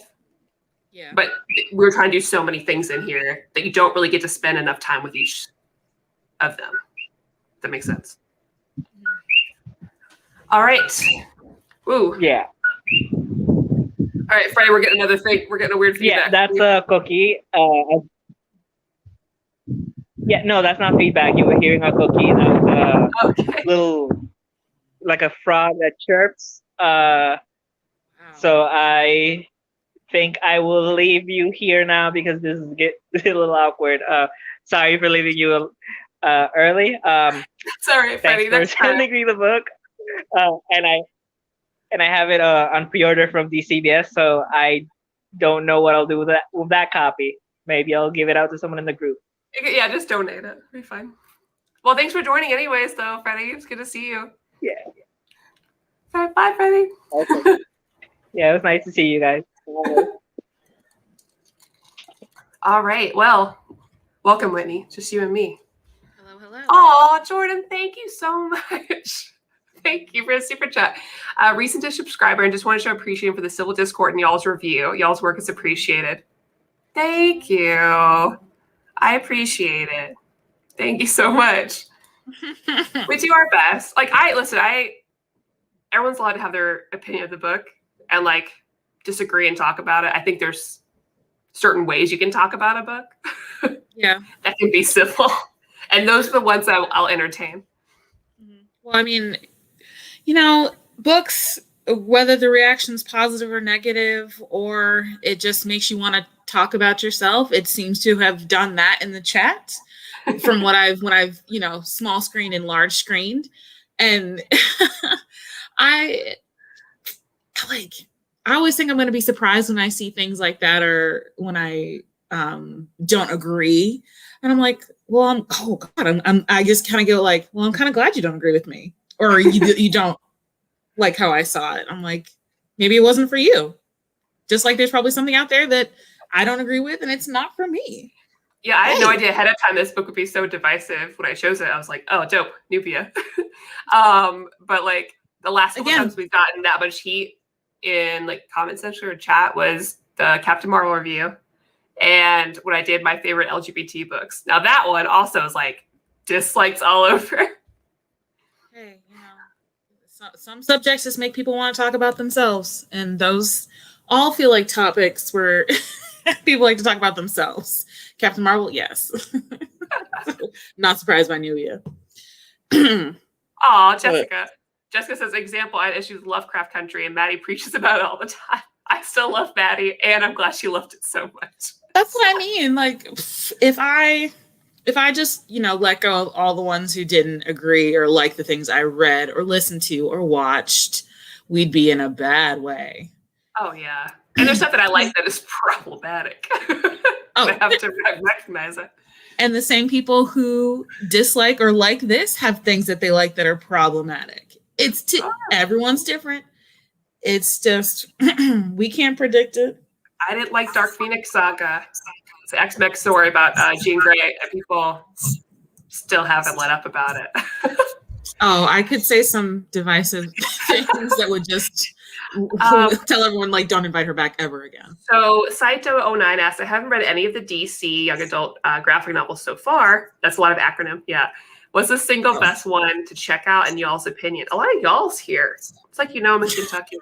Yeah. But we're trying to do so many things in here that you don't really get to spend enough time with each of them. That makes sense. All right. Ooh. Yeah. All right, Freddie, we're getting another thing. We're getting a weird feedback. Yeah, that's a cookie. Yeah, no, that's not feedback. You were hearing a cookie. That was a little, like a frog that chirps. So I think I will leave you here now because this is a little awkward. Sorry for leaving you early. Sorry, Freddie. Thanks for sending me the book. And I have it on pre-order from DCBS, so I don't know what I'll do with that copy. Maybe I'll give it out to someone in the group. Yeah, just donate it. It'll be fine. Well, thanks for joining anyways, though, Freddie. It's good to see you. Yeah. Bye, Freddie. Okay. Yeah, it was nice to see you guys. All right. Well, welcome, Whitney. Just you and me. Hello. Oh, Jordan, thank you so much. Thank you for the super chat. Recent subscriber, and just want to show appreciation for the civil discord and y'all's review. Y'all's work is appreciated. Thank you. I appreciate it. Thank you so much. We do our best. Like, everyone's allowed to have their opinion of the book and like disagree and talk about it. I think there's certain ways you can talk about a book. Yeah. That can be civil. And those are the ones that I'll entertain. Well, I mean, books, whether the reaction's positive or negative, or it just makes you want to talk about yourself, it seems to have done that in the chat from when I've small screened and large screened. And I always think I'm going to be surprised when I see things like that, or when I don't agree. And I'm like, well, I just kind of go like, well, I'm kind of glad you don't agree with me, or you don't like how I saw it. I'm like, maybe it wasn't for you. Just like there's probably something out there that I don't agree with, and it's not for me. Yeah, I had no idea ahead of time this book would be so divisive. When I chose it, I was like, oh, dope, Nubia. But like the last couple times we've gotten that much heat in like comment section or chat was the Captain Marvel review. And when I did my favorite LGBT books. Now that one also is like dislikes all over. Hey, some subjects just make people want to talk about themselves. And those all feel like topics where people like to talk about themselves. Captain Marvel, yes. Not surprised by Nubia. Oh, Jessica. Jessica says, example, I had issues with Lovecraft Country, and Maddie preaches about it all the time. I still love Maddie, and I'm glad she loved it so much. That's what I mean. Like, if I if I just, let go of all the ones who didn't agree or like the things I read or listened to or watched, we'd be in a bad way. Oh, yeah. And there's stuff that I like that is problematic. I have to recognize it. And the same people who dislike or like this have things that they like that are problematic. Everyone's different. It's just, we can't predict it. I didn't like Dark Phoenix Saga. It's an X-Men story about Jean Grey, and people still haven't let up about it. Oh, I could say some divisive things that would just tell everyone, like, don't invite her back ever again. So Saito09 asks, I haven't read any of the DC young adult graphic novels so far. That's a lot of acronym. Yeah. What's the single best one to check out in y'all's opinion? A lot of y'all's here. It's like, I'm in Kentucky.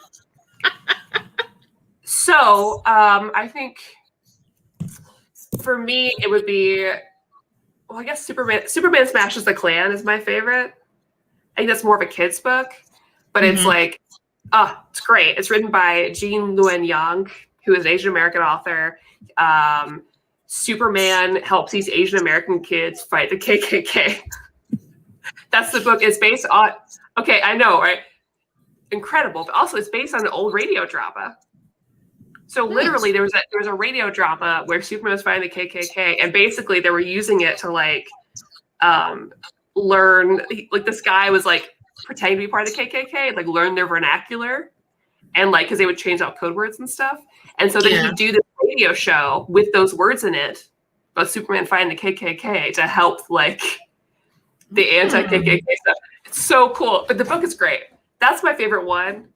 So I think for me, it would be, I guess Superman Smashes the Klan is my favorite. I think that's more of a kid's book, but it's like, it's great. It's written by Jean Luen Yang, who is an Asian American author. Superman helps these Asian American kids fight the KKK. That's the book. It's based on, okay, I know, right? Incredible. But also it's based on an old radio drama. So literally there was a radio drama where Superman was fighting the KKK, and basically they were using it to learn, like this guy was like pretending to be part of the KKK, like learn their vernacular, and like because they would change out code words and stuff. And so then he would do this radio show with those words in it about Superman fighting the KKK to help like the anti-KKK stuff. It's so cool, but the book is great. That's my favorite one.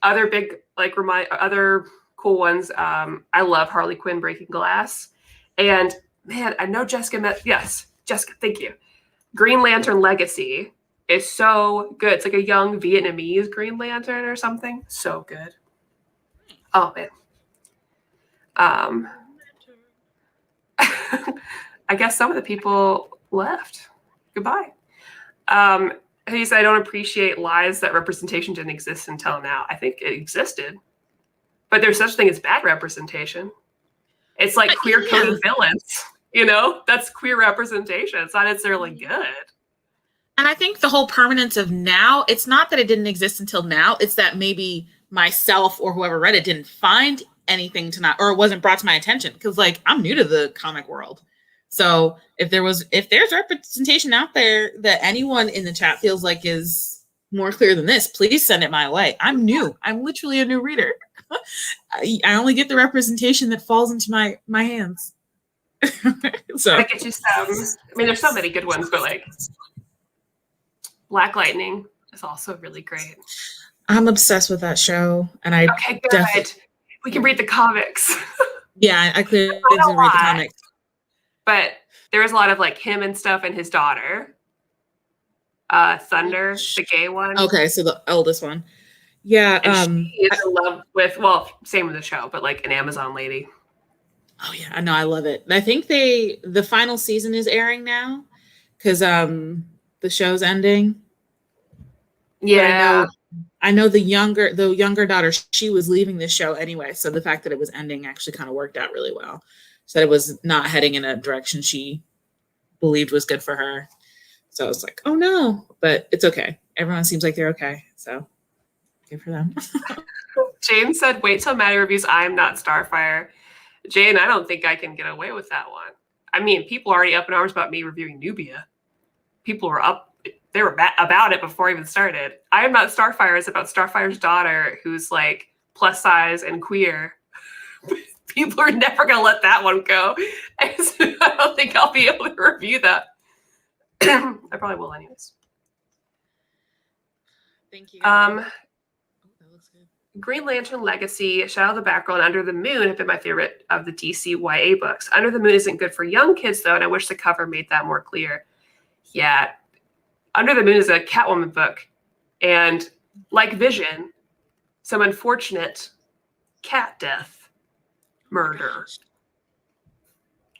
Other big other cool ones. I love Harley Quinn Breaking Glass, and man, I know Jessica. Jessica, thank you. Green Lantern Legacy is so good. It's like a young Vietnamese Green Lantern or something. So good. Oh man. I guess some of the people left. Goodbye. He said, I don't appreciate lies that representation didn't exist until now. I think it existed. But there's such a thing as bad representation. It's like queer coded villains. That's queer representation. It's not necessarily good. And I think the whole permanence of now, it's not that it didn't exist until now. It's that maybe myself or whoever read it didn't find anything or it wasn't brought to my attention. Because like I'm new to the comic world. So if there's representation out there that anyone in the chat feels like is more clear than this, please send it my way. I'm new. I'm literally a new reader. I only get the representation that falls into my hands. So I get you some. There's so many good ones, but like Black Lightning is also really great. I'm obsessed with that show, and okay, good. We can read the comics. Yeah, I clearly didn't read the comics. But there was a lot of like him and stuff and his daughter. Thunder, the gay one. Okay, so the eldest one. Yeah. And she is in love with, same with the show, but like an Amazon lady. Oh yeah, I know, I love it. I think the final season is airing now because the show's ending. Yeah. I know the younger daughter, she was leaving the show anyway, so the fact that it was ending actually kind of worked out really well. So it was not heading in a direction she believed was good for her. So I was like, oh no, but it's okay. Everyone seems like they're okay. So good for them. Jane said, wait till Maddie reviews I Am Not Starfire. Jane, I don't think I can get away with that one. People are already up in arms about me reviewing Nubia. People were they were about it before I even started. I Am Not Starfire is about Starfire's daughter who's like plus size and queer. People are never going to let that one go. I don't think I'll be able to review that. I probably will anyways. Thank you. That looks good. Green Lantern Legacy, Shadow of the Background, Under the Moon have been my favorite of the DC YA books. Under the Moon isn't good for young kids, though, and I wish the cover made that more clear. Yeah. Under the Moon is a Catwoman book. And like Vision, some unfortunate cat death. Murder.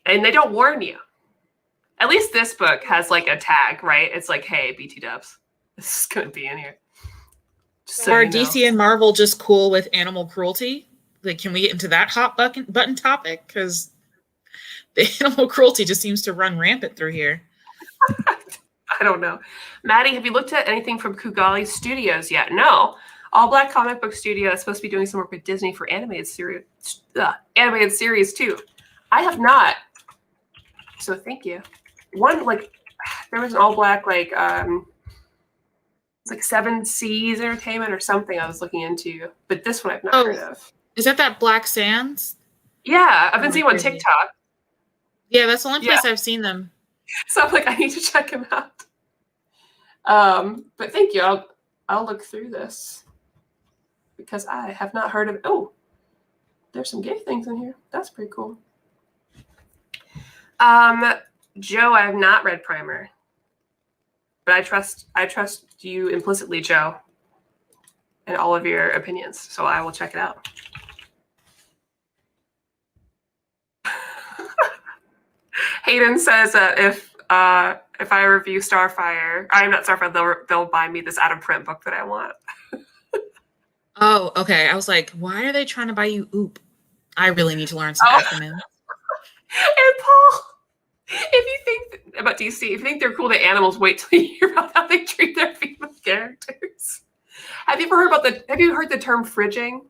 And they don't warn you. At least this book has like a tag, right? It's like, hey, BT dubs, this is going to be in here. So are DC and Marvel just cool with animal cruelty? Like, can we get into that hot button topic? Because The animal cruelty just seems to run rampant through here. I don't know. Maddie, have you looked at anything from Kugali Studios yet? No. All Black Comic Book Studio is supposed to be doing some work with Disney for animated series too. I have not. So thank you. One, like, there was an All Black, like, it's like Seven Seas Entertainment or something I was looking into, but this one I've not heard of. Is that Black Sands? Yeah, I've been seeing on TikTok. Yeah, that's the only place I've seen them. So I'm like, I need to check him out. But thank you. I'll look through this because I have not heard of. Oh, there's some gay things in here. That's pretty cool. Joe, I have not read Primer, but I trust you implicitly, Joe, and all of your opinions. So I will check it out. Hayden says that if I review Starfire, I'm not Starfire, they'll buy me this out of print book that I want. Oh, okay. I was like, why are they trying to buy you Oop? I really need to learn some acronyms. And Paul, if you think about DC, if you think they're cool to animals, wait till you hear about how they treat their female characters. Have you heard the term fridging?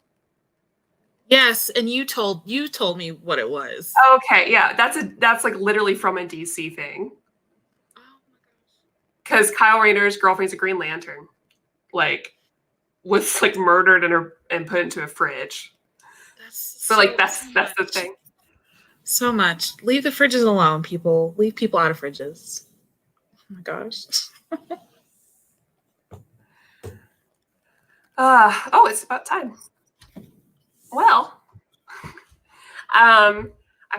Yes, and you told me what it was. Okay, yeah, that's like literally from a DC thing. Oh my gosh. Because Kyle Rayner's girlfriend's a Green Lantern, like, was like murdered and put into a fridge. That's the thing. So much. Leave the fridges alone, people. Leave people out of fridges. Oh my gosh. It's about time. Well, I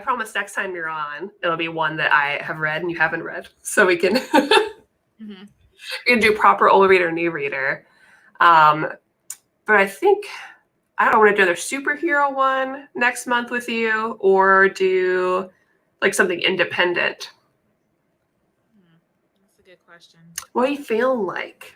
promise next time you're on, it'll be one that I have read and you haven't read, so we can we can do proper old reader, new reader. But I think I don't want to do another superhero one next month with you, or do like something independent. That's a good question. What are you feeling like?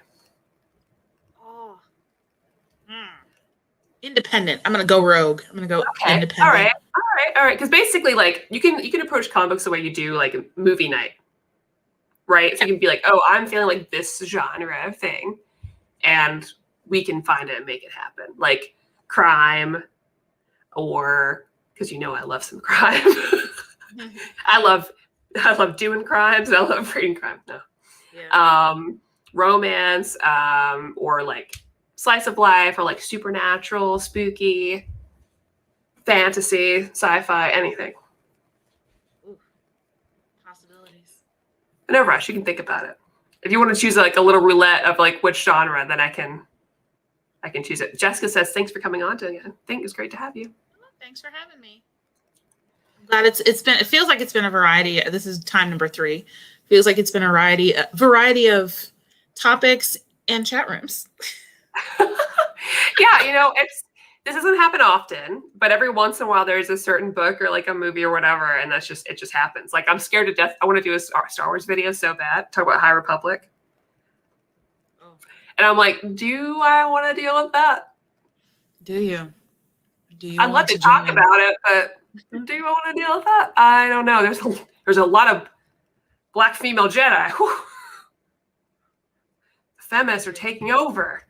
Independent. I'm gonna go rogue. I'm gonna go independent. All right. Because basically, like, you can approach comic books the way you do like a movie night, right? So you can be like, oh, I'm feeling like this genre of thing, and we can find it and make it happen. Like crime, or because I love some crime. I love doing crimes. I love reading crime. No, romance, or like slice of life, or like supernatural, spooky, fantasy, sci-fi, anything. Ooh, possibilities. No rush. You can think about it. If you want to choose like a little roulette of like which genre, then I can choose it. Jessica says, "Thanks for coming on again. I think it's great to have you." Thanks for having me. I'm glad it feels like it's been a variety. This is time number 3. Feels like it's been a variety of topics and chat rooms. Yeah, this doesn't happen often, but every once in a while there's a certain book or like a movie or whatever, and it just happens. Like, I'm scared to death. I want to do a Star Wars video so bad, talk about High Republic. Oh. And I'm like, do I want to deal with that? Do you? I'd love to talk about it, but do you want to deal with that? I don't know. There's a lot of Black female Jedi. Whew. The feminists are taking over.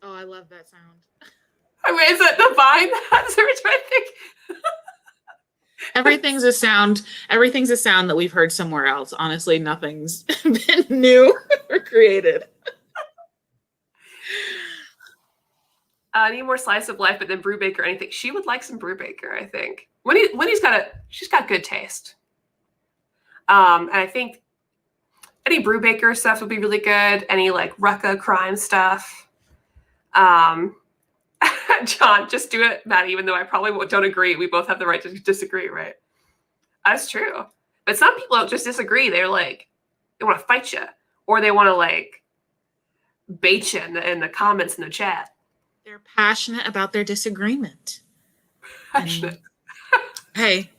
Oh, I love that sound. I mean, is that divine? That's every time I think. Everything's a sound that we've heard somewhere else. Honestly, nothing's been new or created. I need more slice of life, but then Brubaker, anything. She would like some Brubaker, I think. She's got good taste. And I think any Brubaker stuff would be really good. Any like Rucka crime stuff. John, just do it, Maddie, even though I probably don't agree. We both have the right to disagree, right? That's true. But some people don't just disagree. They're like, they want to fight you, or they want to like bait you in the comments in the chat. They're passionate about their disagreement. Passionate. Hey,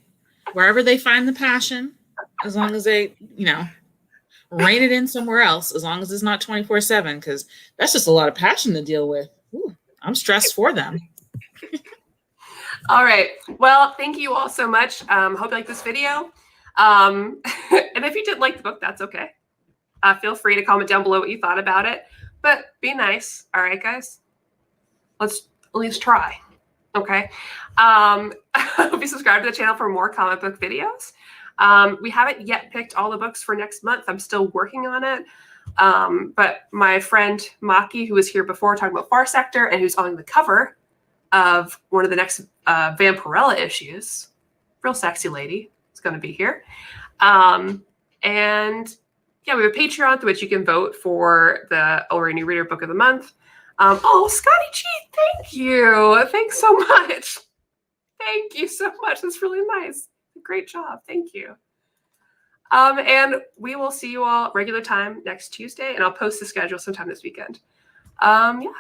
wherever they find the passion, as long as they, rein it in somewhere else, as long as it's not 24/7, because that's just a lot of passion to deal with. Ooh, I'm stressed for them. All right. Well, thank you all so much. Hope you like this video. And if you didn't like the book, that's okay. Feel free to comment down below what you thought about it. But be nice. All right, guys? Let's at least try. Okay. Hope you subscribe to the channel for more comic book videos. We haven't yet picked all the books for next month. I'm still working on it. But my friend Maki, who was here before talking about Far Sector and who's on the cover of one of the next Vampirella issues, real sexy lady, is going to be here. And yeah, we have a Patreon through which you can vote for the Already New Reader Book of the Month. Oh, Scotty G, thank you. Thanks so much. Thank you so much. That's really nice. Great job. Thank you. And we will see you all regular time next Tuesday, and I'll post the schedule sometime this weekend. Yeah.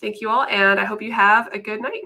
Thank you all, and I hope you have a good night.